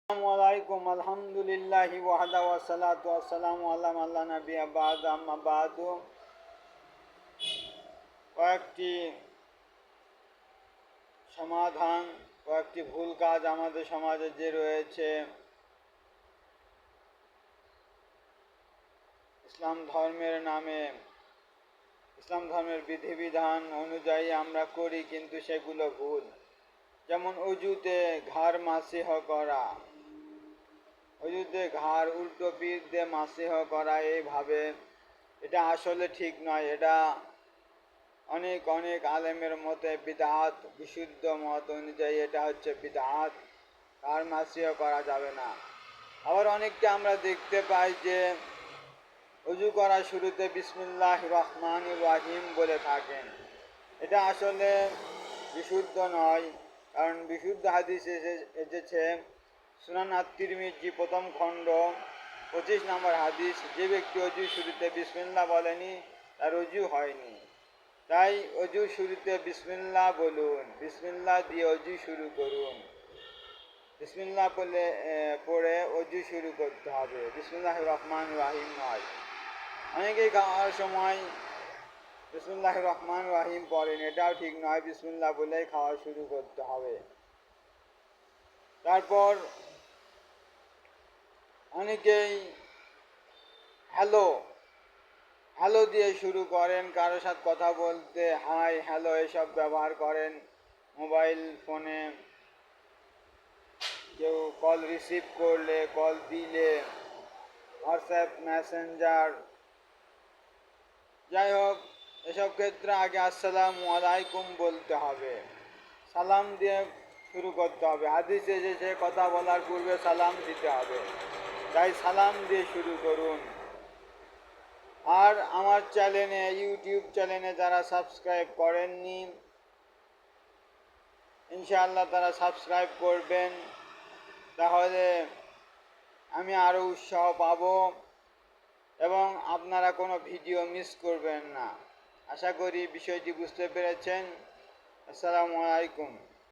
আসসালামুয়ালাইকুম আলহামদুলিল্লাহি ওয়াহদা ওয়াসসালাতু ওয়াসসালামু আলা মান লা নাবিয়্যা বা'দা আম্মা বা'দু। কয়েকটি সমাধান, কয়েকটি ভুল কাজ আমাদের সমাজে যে রয়েছে, ইসলাম ধর্মের নামে, ইসলাম ধর্মের বিধিবিধান অনুযায়ী আমরা করি, কিন্তু সেগুলো ভুল। যেমন অজুতে ঘাড় মাসিহ করা, অজুতে ঘাড় উল্টো পিঠ দিয়ে মাসিহ করা, এইভাবে এটা আসলে ঠিক নয়। এটা অনেক অনেক আলেমের মতে বিদআত, বিশুদ্ধ মত অনুযায়ী এটা হচ্ছে বিদআত। ঘাড় মাসিহ করা যাবে না। আবার অনেককে আমরা দেখতে পাই যে অজু করার শুরুতে বিসমিল্লাহির রহমানির রহিম বলে থাকেন। এটা আসলে বিশুদ্ধ নয়, কারণ বিশুদ্ধ হাদিস এসেছে সুনান আত-তিরমিজি প্রথম খণ্ড 25 নম্বর হাদিস, যে ব্যক্তি অজুর শুরুতে বিসমিল্লাহ বলেনি তার অজু হয়নি। তাই অজুর শুরুতে বিসমিল্লাহ বলুন, বিসমিল্লাহ দিয়ে অজু শুরু করুন। বিসমিল্লাহ পড়ে অজু শুরু করতে হবে, বিসমিল্লাহির রহমানির রহিম নয়। অনেকেই খাওয়ার সময় বিসমিল্লাহির রহমানির রহিম পড়েন, এটাও ঠিক নয়। বিসমিল্লাহ বলেই খাওয়া শুরু করতে হবে। তারপর অনেকেই হ্যালো হ্যালো দিয়ে শুরু করেন, কারোর সাথে কথা বলতে হাই হ্যালো এসব ব্যবহার করেন। মোবাইল ফোনে কেউ কল রিসিভ করলে, কল দিলে, হোয়াটসঅ্যাপ মেসেঞ্জার, যাই হোক, এসব ক্ষেত্রে আগে আসসালামু আলাইকুম বলতে হবে, সালাম দিয়ে শুরু করতে হবে। হাদিসে এসেছে কথা বলার পূর্বে সালাম দিতে হবে, তাই সালাম দিয়ে শুরু করুন। আর আমার চ্যানেলে, ইউটিউব চ্যানেলে যারা সাবস্ক্রাইব করেননি, ইনশাআল্লাহ তারা সাবস্ক্রাইব করবেন, তাহলে আমি আরও উৎসাহ পাব এবং আপনারা কোনো ভিডিও মিস করবেন না। আশা করি বিষয়টি বুঝতে পেরেছেন। আসসালামু আলাইকুম।